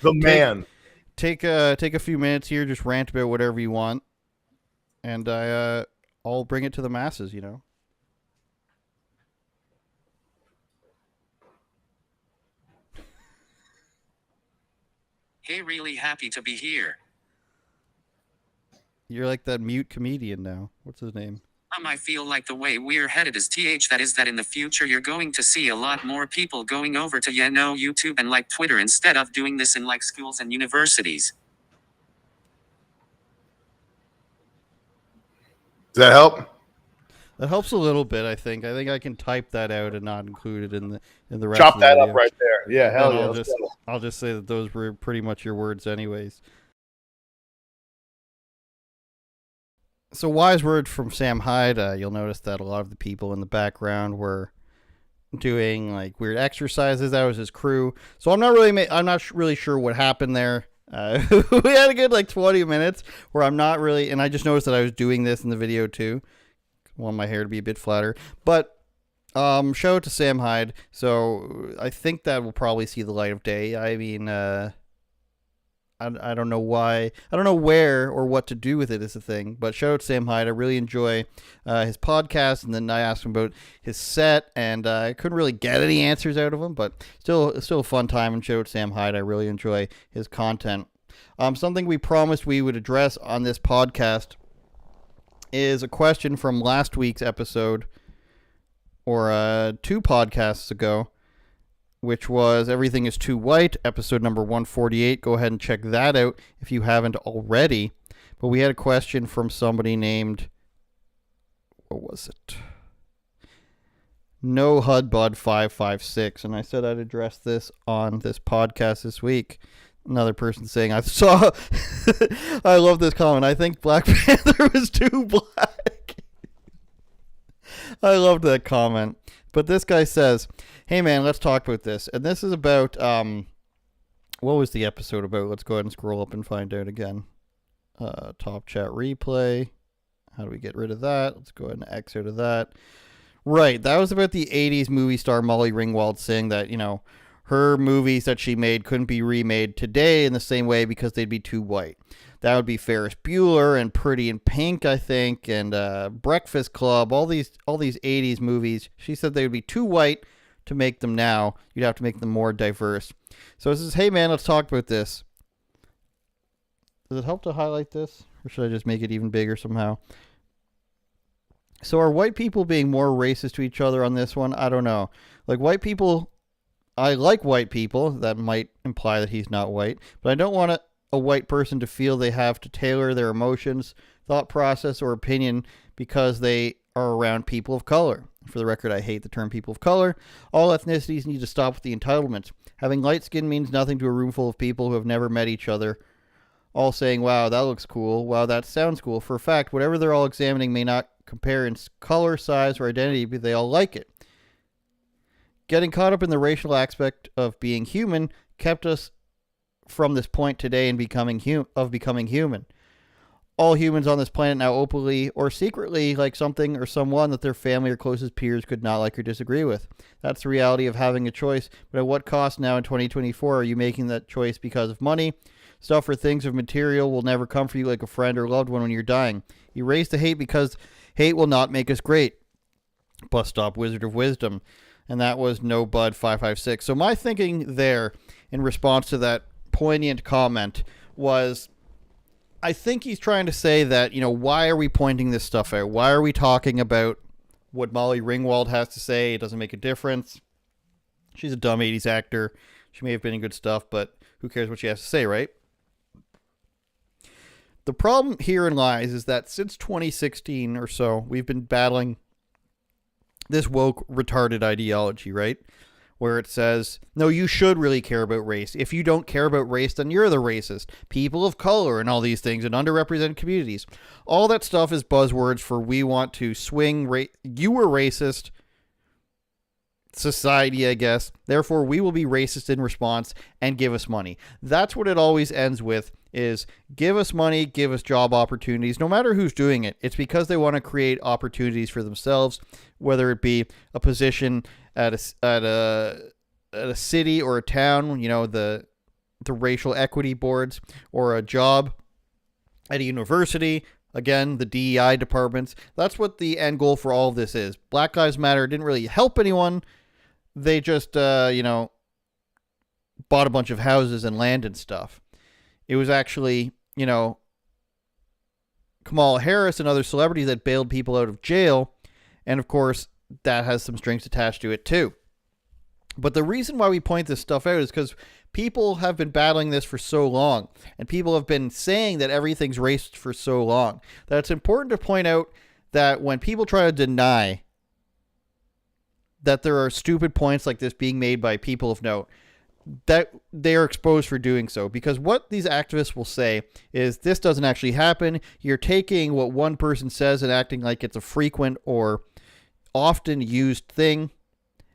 Take a few minutes here. Just rant about whatever you want, and I'll bring it to the masses. Hey, really happy to be here. You're like that mute comedian now. What's his name? I feel like the way we're headed is that in the future you're going to see a lot more people going over to YouTube and Twitter instead of doing this in schools and universities. Does that help? That helps a little bit, I think. I think I can type that out and not include it in the rest Chop of the that video. up right there. Yeah, hell yeah. I'll just say that those were pretty much your words anyways. So wise word from Sam Hyde. You'll notice that a lot of the people in the background were doing weird exercises. That was his crew. So I'm not really sure what happened there. We had a good 20 minutes where I'm not really, and I just noticed that I was doing this in the video too. I want my hair to be a bit flatter, but shout out to Sam Hyde. So I think that will probably see the light of day. I mean, I don't know why. I don't know where or what to do with it is the thing. But shout out to Sam Hyde. I really enjoy his podcast. And then I asked him about his set, and I couldn't really get any answers out of him. But still a fun time. And shout out to Sam Hyde. I really enjoy his content. Something we promised we would address on this podcast is a question from last week's episode, or 2 podcasts ago. which was Everything is Too White, episode number 148. Go ahead and check that out if you haven't already. But we had a question from somebody named, what was it? No HUD Bud 556, and I said I'd address this on this podcast this week. Another person saying, I saw, I love this comment, I think Black Panther was too black. I loved that comment. But this guy says, hey man, let's talk about this. And this is about, what was the episode about? Let's go ahead and scroll up and find out again. Top chat replay. How do we get rid of that? Let's go ahead and X out of that. Right, that was about the 80s movie star Molly Ringwald saying that, her movies that she made couldn't be remade today in the same way because they'd be too white. That would be Ferris Bueller and Pretty in Pink, I think, and Breakfast Club, all these 80s movies. She said they would be too white to make them now. You'd have to make them more diverse. So it says, hey man, let's talk about this. Does it help to highlight this? Or should I just make it even bigger somehow? So are white people being more racist to each other on this one? I don't know. Like white people, I like white people. That might imply that he's not white. But I don't want a white person to feel they have to tailor their emotions, thought process, or opinion because they are around people of color. For the record, I hate the term people of color. All ethnicities need to stop with the entitlements. Having light skin means nothing to a room full of people who have never met each other, all saying, wow, that looks cool. Wow, that sounds cool. For a fact, whatever they're all examining may not compare in color, size, or identity, but they all like it. Getting caught up in the racial aspect of being human kept us from this point today and becoming human. All humans on this planet now openly or secretly like something or someone that their family or closest peers could not like or disagree with. That's the reality of having a choice, but at what cost now in 2024 are you making that choice because of money? Stuff or things of material will never come for you like a friend or loved one when you're dying. Erase the hate because hate will not make us great. Bus Stop Wizard of Wisdom. And that was No Bud 556. So my thinking there in response to that poignant comment was, I think he's trying to say that, why are we pointing this stuff out? Why are we talking about what Molly Ringwald has to say? It doesn't make a difference. She's a dumb 80s actor. She may have been in good stuff, but who cares what she has to say, right? The problem herein lies is that since 2016 or so, we've been battling this woke, retarded ideology, right? Where it says, no, you should really care about race. If you don't care about race, then you're the racist. People of color and all these things and underrepresented communities. All that stuff is buzzwords for we want to swing you were racist society, I guess. Therefore, we will be racist in response and give us money. That's what it always ends with, is give us money, give us job opportunities. No matter who's doing it, it's because they want to create opportunities for themselves, whether it be a position at a city or a town, the racial equity boards, or a job at a university. Again, the DEI departments. That's what the end goal for all of this is. Black Lives Matter didn't really help anyone. They just, bought a bunch of houses and land and stuff. It was actually, Kamala Harris and other celebrities that bailed people out of jail. And of course, that has some strings attached to it too. But the reason why we point this stuff out is because people have been battling this for so long, and people have been saying that everything's racist for so long, that it's important to point out that when people try to deny that there are stupid points like this being made by people of note, that they are exposed for doing so. Because what these activists will say is, this doesn't actually happen. You're taking what one person says and acting like it's a frequent or often used thing.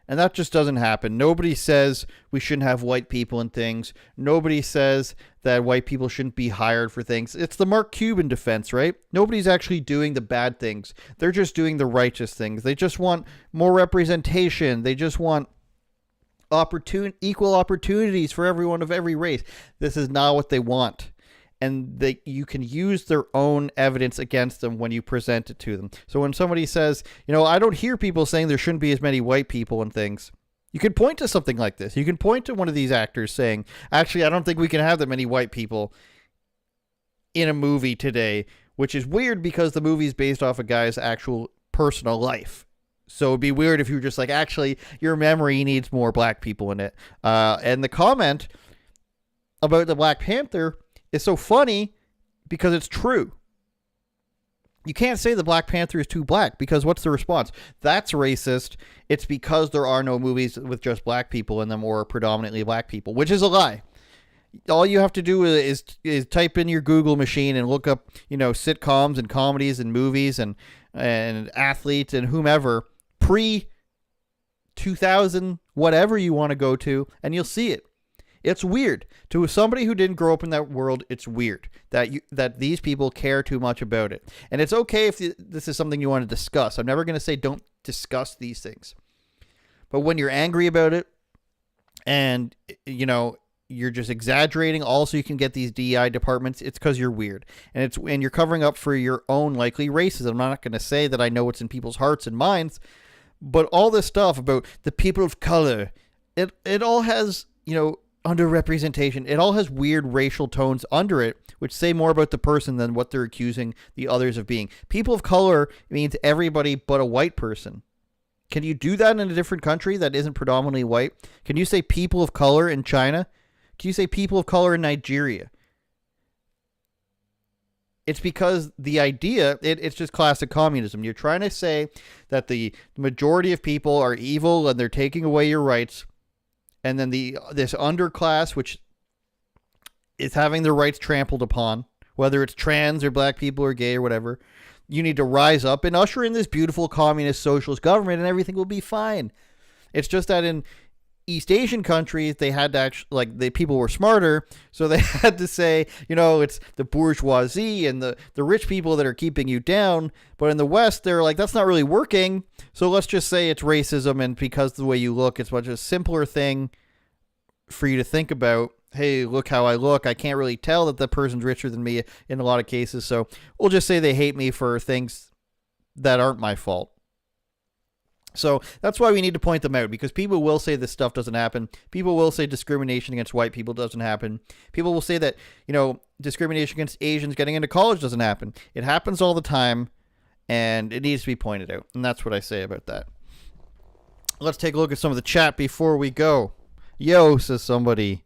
And that just doesn't happen. Nobody says we shouldn't have white people in things. Nobody says that white people shouldn't be hired for things. It's the Mark Cuban defense, right? Nobody's actually doing the bad things. They're just doing the righteous things. They just want more representation. They just want equal opportunities for everyone of every race. This is not what they want. And you can use their own evidence against them when you present it to them. So when somebody says, I don't hear people saying there shouldn't be as many white people and things, you can point to something like this. You can point to one of these actors saying, actually, I don't think we can have that many white people in a movie today, which is weird because the movie is based off a guy's actual personal life. So it'd be weird if you were just like, actually, your memory needs more black people in it. And the comment about the Black Panther is so funny because it's true. You can't say the Black Panther is too black because what's the response? That's racist. It's because there are no movies with just black people in them or predominantly black people, which is a lie. All you have to do is type in your Google machine and look up, sitcoms and comedies and movies and athletes and whomever pre 2000, whatever you want to go to, and you'll see it. It's weird. To somebody who didn't grow up in that world, it's weird that these people care too much about it. And it's okay if this is something you want to discuss. I'm never going to say don't discuss these things. But when you're angry about it and, you're just exaggerating also you can get these DEI departments, it's because you're weird. And you're covering up for your own likely racism. I'm not going to say that I know what's in people's hearts and minds, but all this stuff about the people of color, it all has, underrepresentation. It all has weird racial tones under it, which say more about the person than what they're accusing the others of being. People of color means everybody but a white person. Can you do that in a different country that isn't predominantly white? Can you say people of color in China? Can you say people of color in Nigeria? It's because the idea, it's just classic communism. You're trying to say that the majority of people are evil and they're taking away your rights. And then this underclass, which is having their rights trampled upon, whether it's trans or black people or gay or whatever, you need to rise up and usher in this beautiful communist socialist government and everything will be fine. It's just that in East Asian countries, they had to actually, the people were smarter, so they had to say, it's the bourgeoisie and the rich people that are keeping you down. But in the West, they're like, that's not really working, so let's just say it's racism, and because of the way you look, it's much a simpler thing for you to think about. Hey, look how I look. I can't really tell that the person's richer than me in a lot of cases, so we'll just say they hate me for things that aren't my fault. So that's why we need to point them out, because people will say this stuff doesn't happen. People will say discrimination against white people doesn't happen. People will say that, discrimination against Asians getting into college doesn't happen. It happens all the time, and it needs to be pointed out. And that's what I say about that. Let's take a look at some of the chat before we go. Yo, says somebody.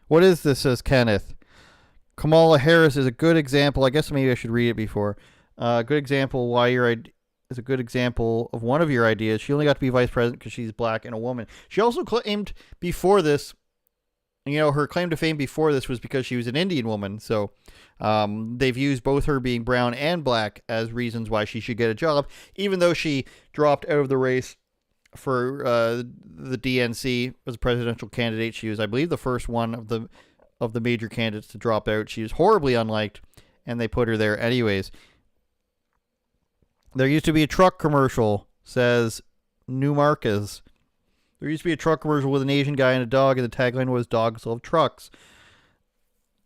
What is this, says Kenneth. Kamala Harris is a good example. I guess maybe I should read it before. Good example why is a good example of one of your ideas. She only got to be vice president because she's black and a woman. She also claimed before this, her claim to fame before this was because she was an Indian woman. So they've used both her being brown and black as reasons why she should get a job, even though she dropped out of the race for the DNC as a presidential candidate. She was, I believe, the first one of the major candidates to drop out. She was horribly unliked, and they put her there anyways. There used to be a truck commercial, says New Marcus. There used to be a truck commercial with an Asian guy and a dog, and the tagline was "Dogs love trucks."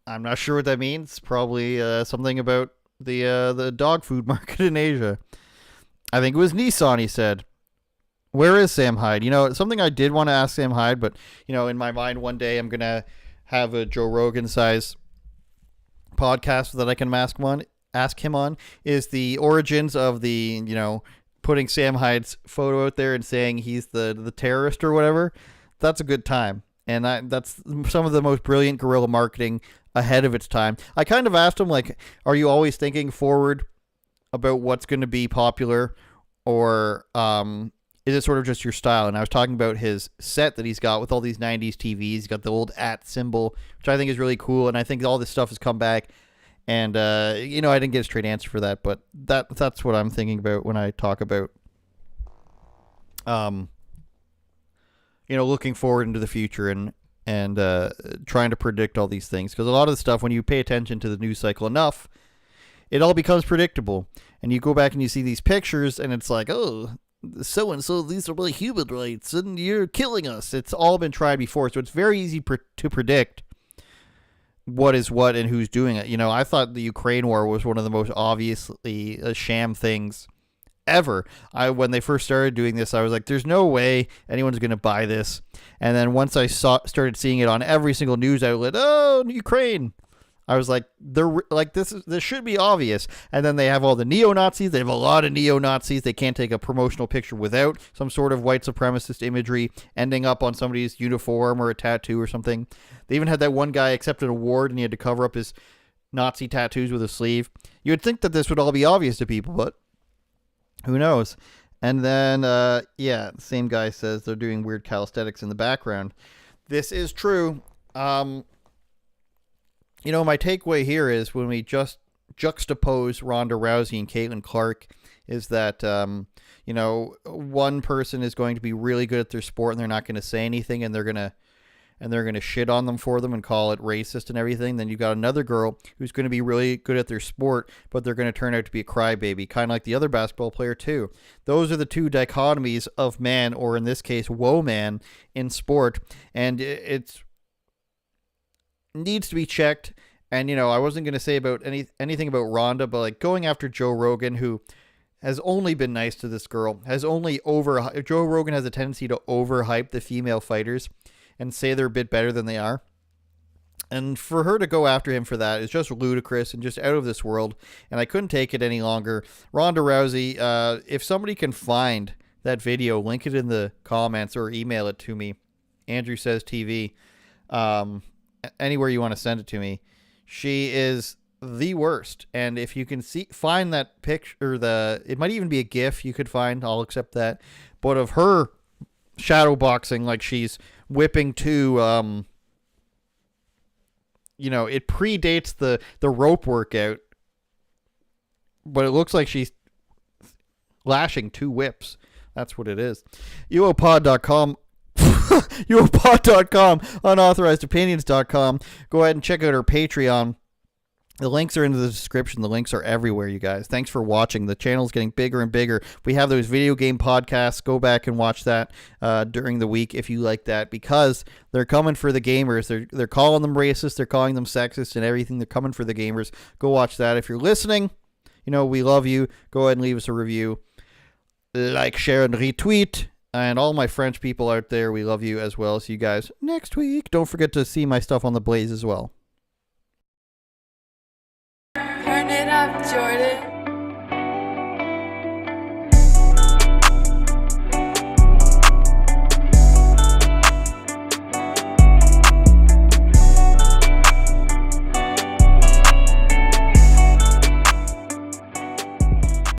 I'm not sure what that means. Probably something about the dog food market in Asia. I think it was Nissan, he said. Where is Sam Hyde? Something I did want to ask Sam Hyde, but, in my mind one day I'm going to have a Joe Rogan-size podcast that I can ask him on, is the origins of the, putting Sam Hyde's photo out there and saying he's the terrorist or whatever. That's a good time. And that's some of the most brilliant guerrilla marketing ahead of its time. I kind of asked him, are you always thinking forward about what's going to be popular, or is it sort of just your style? And I was talking about his set that he's got with all these 90s TVs. He's got the old @ symbol, which I think is really cool. And I think all this stuff has come back. And, I didn't get a straight answer for that, but that's what I'm thinking about when I talk about, looking forward into the future and trying to predict all these things. Because a lot of the stuff, when you pay attention to the news cycle enough, it all becomes predictable. And you go back and you see these pictures, and it's like, oh, so-and-so, these are my human rights, and you're killing us. It's all been tried before, so it's very easy to predict what is what and who's doing it. I thought the Ukraine war was one of the most obviously sham things ever. When they first started doing this, I was like, there's no way anyone's going to buy this. And then once I started seeing it on every single news outlet, oh, Ukraine, I was like, they're like, this should be obvious. And then they have all the neo-Nazis. They have a lot of neo-Nazis. They can't take a promotional picture without some sort of white supremacist imagery ending up on somebody's uniform or a tattoo or something. They even had that one guy accept an award and he had to cover up his Nazi tattoos with a sleeve. You would think that this would all be obvious to people, but who knows? And then, the same guy says they're doing weird calisthenics in the background. This is true. My takeaway here is when we just juxtapose Ronda Rousey and Caitlin Clark is that, one person is going to be really good at their sport and they're not going to say anything and they're going to shit on them for them and call it racist and everything. Then you've got another girl who's going to be really good at their sport, but they're going to turn out to be a crybaby, kind of like the other basketball player too. Those are the two dichotomies of man, or in this case, woe man, in sport. And it's needs to be checked. And, I wasn't going to say about anything about Ronda, but like going after Joe Rogan, who has only been nice to this girl, Joe Rogan has a tendency to overhype the female fighters and say they're a bit better than they are. And for her to go after him for that is just ludicrous and just out of this world. And I couldn't take it any longer. Ronda Rousey, if somebody can find that video, link it in the comments or email it to me. Andrew Says TV. Anywhere you want to send it to me. She is the worst. And if you can find that picture, it might even be a GIF you could find. I'll accept that. But of her shadow boxing, like she's whipping to, it predates the rope workout, but it looks like she's lashing 2 whips. That's what it is. UOPod.com. UOPod.com, unauthorizedopinions.com. Go ahead and check out our Patreon. The links are in the description. The links are everywhere, you guys. Thanks for watching. The channel's getting bigger and bigger. We have those video game podcasts. Go back and watch that during the week if you like that, because they're coming for the gamers. They're calling them racist. They're calling them sexist and everything. They're coming for the gamers. Go watch that. If you're listening, we love you. Go ahead and leave us a review. Like, share, and retweet. And all my French people out there, we love you as well. See you guys next week. Don't forget to see my stuff on the Blaze as well. Turn it up, Jordan.